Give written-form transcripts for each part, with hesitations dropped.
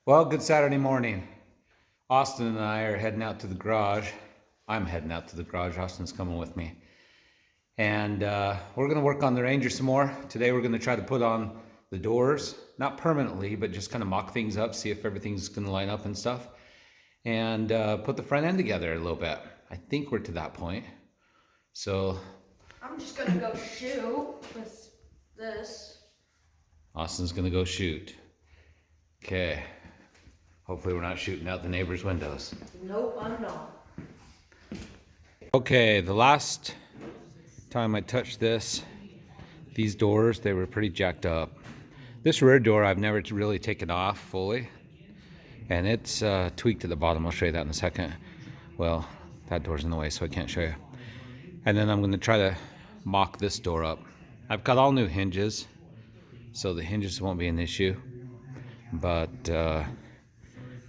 Well, good Saturday morning. Austin and I are heading out to the garage. I'm heading out to the garage. Austin's coming with me. And we're going to work on the Ranger some more. Today we're going to try to put on the doors, not permanently, but just kind of mock things up, see if everything's going to line up and stuff. And put the front end together a little bit. I think we're to that point. So I'm just going to go shoot with this. Austin's going to go shoot. Okay. Hopefully we're not shooting out the neighbor's windows. Nope, I'm not. Okay, the last time I touched these doors, they were pretty jacked up. This rear door I've never really taken off fully, and it's tweaked at the bottom. I'll show you that in a second. Well, that door's in the way, so I can't show you. And then I'm going to try to mock this door up. I've got all new hinges, so the hinges won't be an issue, but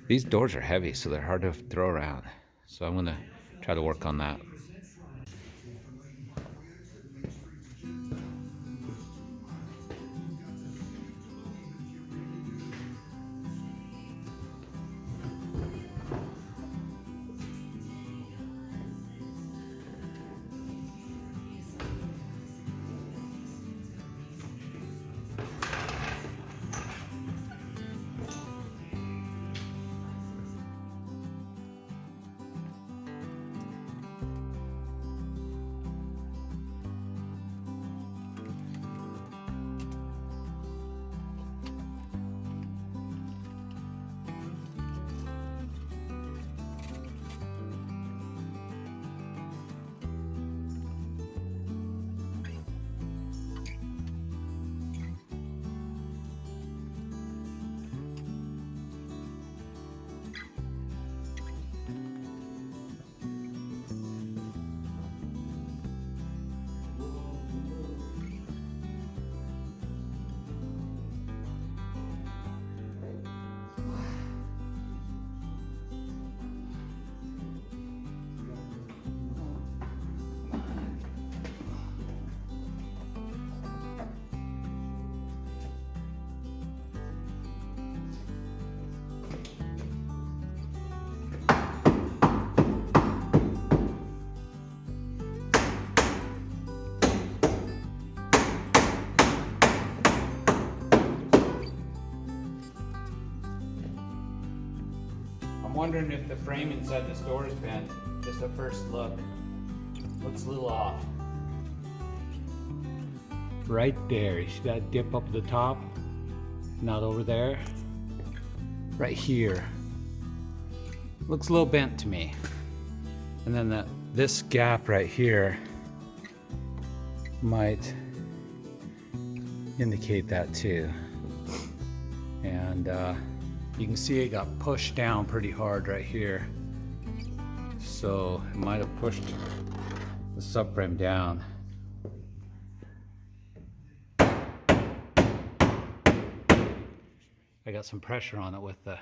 these doors are heavy, so they're hard to throw around. So I'm going to try to work on that. I'm wondering if the frame inside this door is bent. Just a first look. Looks a little off. Right there, you see that dip up at the top? Not over there. Right here. Looks a little bent to me. And then this gap right here might indicate that too. And you can see it got pushed down pretty hard right here. So it might have pushed the subframe down. I got some pressure on it with the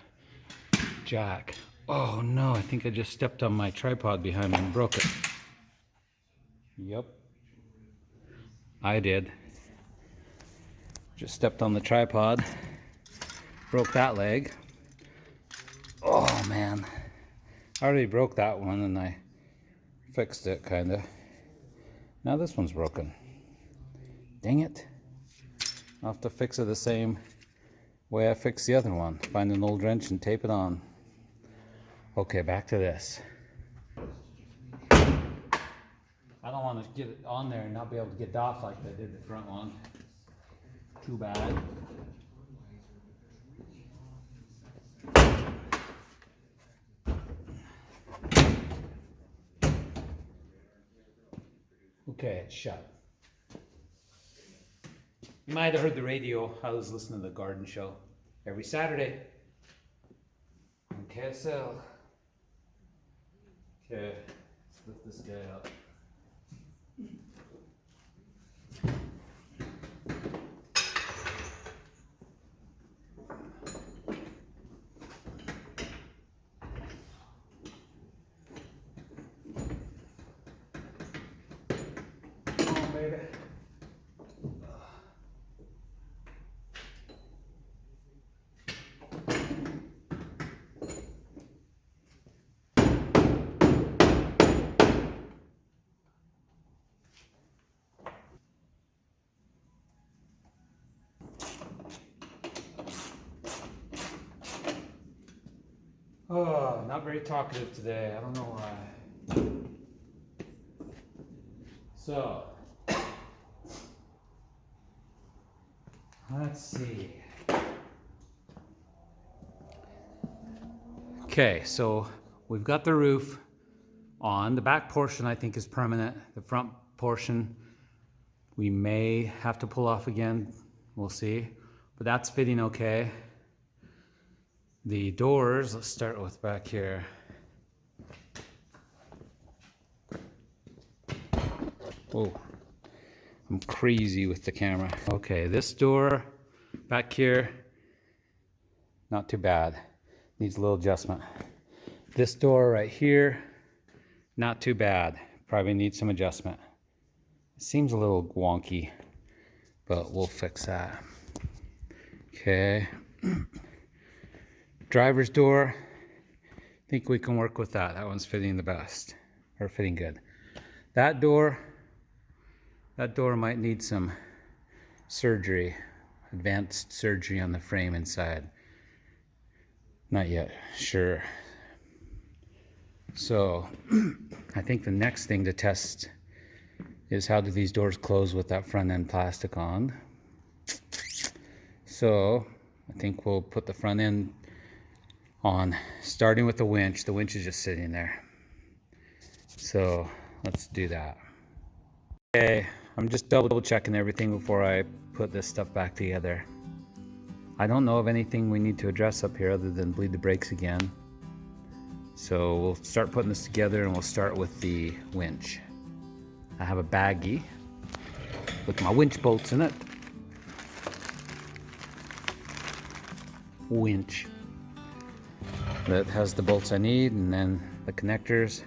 jack. Oh no, I think I just stepped on my tripod behind me and broke it. Yep, I did. Just stepped on the tripod, broke that leg. Oh man, I already broke that one and I fixed it kinda. Now this one's broken. Dang it. I'll have to fix it the same way I fixed the other one. Find an old wrench and tape it on. Okay, back to this. I don't want to get it on there and not be able to get it off like I did the front one. Too bad. Okay, it's shut. You might have heard the radio. I was listening to the garden show every Saturday on KSL. Okay, let's lift this guy up. baby. Oh, not very talkative today. I don't know why. So, let's see. Okay, so we've got the roof on. The back portion I think is permanent. The front portion we may have to pull off again. We'll see. But that's fitting okay. The doors, let's start with back here. Oh, I'm crazy with the camera. Okay, this door back here, not too bad. Needs a little adjustment. This door right here, not too bad. Probably needs some adjustment. It seems a little wonky, but we'll fix that. Okay. Driver's door, I think we can work with that. That one's fitting the best, or fitting good. That door might need some surgery, advanced surgery on the frame inside. Not yet, sure. So, I think the next thing to test is how do these doors close with that front end plastic on. So, I think we'll put the front end on, starting with the winch. The winch is just sitting there. So, let's do that. Okay, I'm just double checking everything before I put this stuff back together. I don't know of anything we need to address up here other than bleed the brakes again. So we'll start putting this together and we'll start with the winch. I have a baggie with my winch bolts in it. Winch. That has the bolts I need and then the connectors.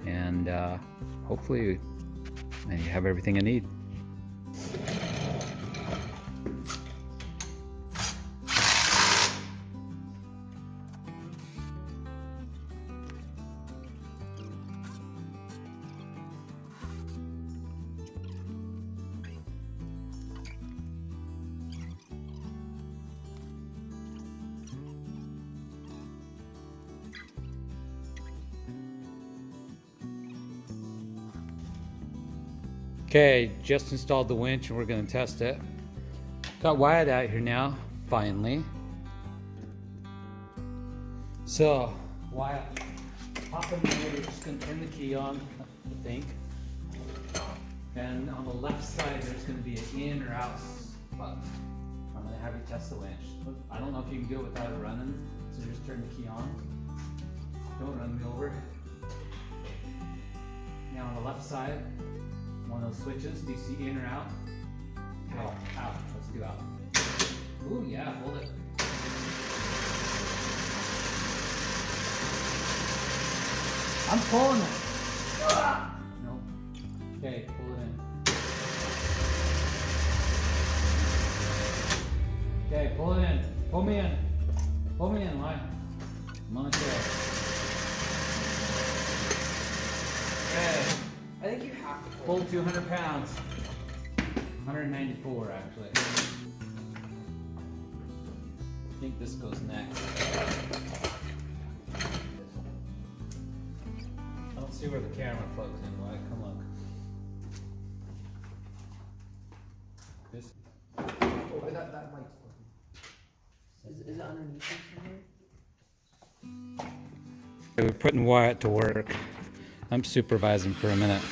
And hopefully I have everything I need. Okay, just installed the winch and we're going to test it. Got Wyatt out here now, finally. So, Wyatt, hop in there, we're just going to turn the key on, I think. And on the left side, there's going to be an in or out button. I'm going to have you test the winch. I don't know if you can do it without it running, so just turn the key on. Don't run me over. Now on the left side, one of those switches, do you see in or out? Out. Out. Let's do out. Ooh, yeah, hold it. I'm pulling it. Ah! No. Okay, pull it in. Okay, pull it in. Pull me in. Pull me in, line. I'm on the chair. Okay. I think you have to Pull 200 pounds. 194 actually. I think this goes next. I don't see where the camera plugs in. Why? Come look. This. Oh, that mic's working. Is it underneath somewhere? We're putting Wyatt to work. I'm supervising for a minute.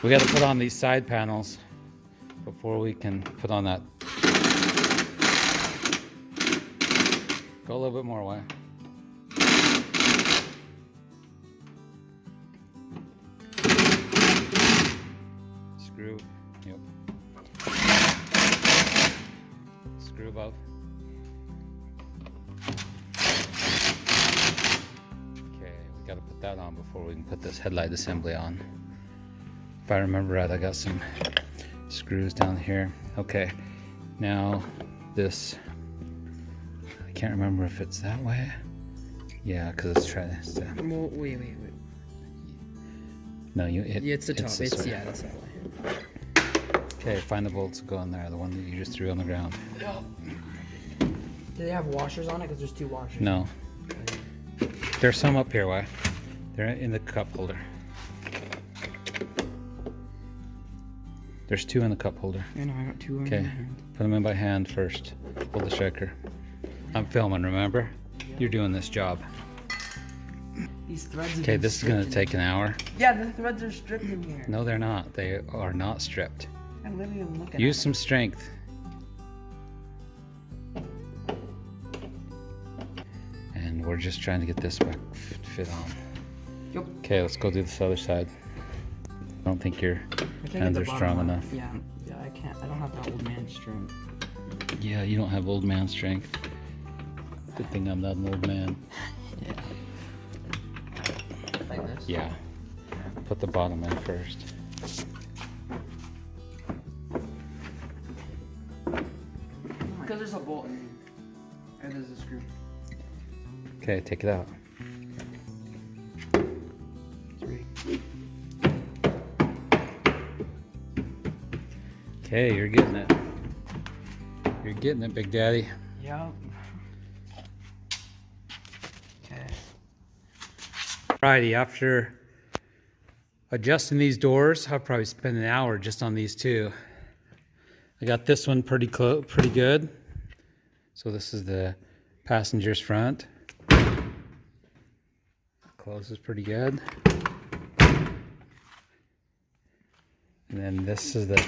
We got to put on these side panels before we can put on that. Go a little bit more, Wyatt. Screw. Yep. Screw above. Got to put that on before we can put this headlight assembly on. If I remember right, I got some screws down here. Okay, now this, I can't remember if it's that way. Yeah, because it's trying to. Wait. No, yeah, it's the top. It's yeah, that's that way. Okay, find the bolts that go in there. The one that you just threw on the ground. Do they have washers on it? Because there's 2 washers. No. There's some up here, why? They're in the cup holder. There's 2 in the cup holder. I know, I got 2 on Okay, my hand. put them in by hand first. Hold the shaker. I'm filming, remember? You're doing this job. These threads. Okay, this is gonna take an hour. Yeah, the threads are stripped in here. No, they're not. They are not stripped. I literally am looking. Use some strength. And we're just trying to get this back fit on. Yep. Okay, let's go do this other side. I don't think your hands are strong enough. Yeah, I can't. I don't have that old man strength. Yeah, you don't have old man strength. Good thing I'm not an old man. Yeah. Like this? Yeah. Put the bottom in first. Because there's a bolt in here. And there's a screw. Okay, take it out. 3. Okay, you're getting it. You're getting it, Big Daddy. Yep. Okay. Alrighty, after adjusting these doors, I'll probably spend an hour just on these 2. I got this one pretty good. So this is the passenger's front. Closes pretty good. And then this is the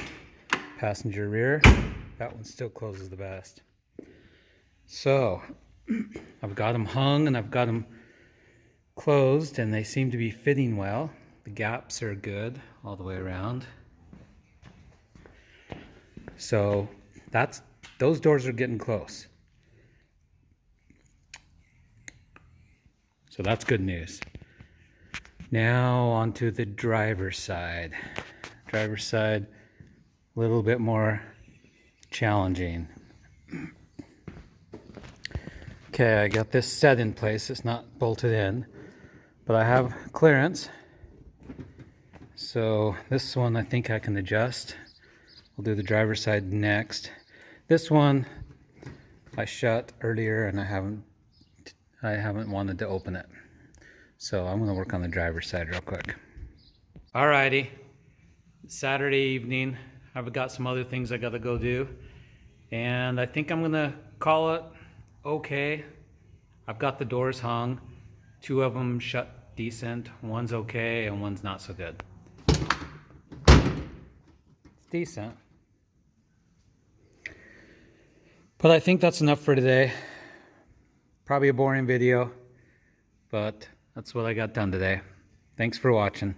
passenger rear. That one still closes the best. So I've got them hung and I've got them closed and they seem to be fitting well. The gaps are good all the way around. So those doors are getting close. So that's good news. Now onto the driver's side. Driver's side, a little bit more challenging. Okay, I got this set in place. It's not bolted in, but I have clearance. So this one I think I can adjust. We'll do the driver's side next. This one I shut earlier and I haven't wanted to open it. So I'm gonna work on the driver's side real quick. Alrighty, Saturday evening. I've got some other things I gotta go do. And I think I'm gonna call it okay. I've got the doors hung. 2 of them shut decent. One's okay and one's not so good. It's decent. But I think that's enough for today. Probably a boring video, but that's what I got done today. Thanks for watching.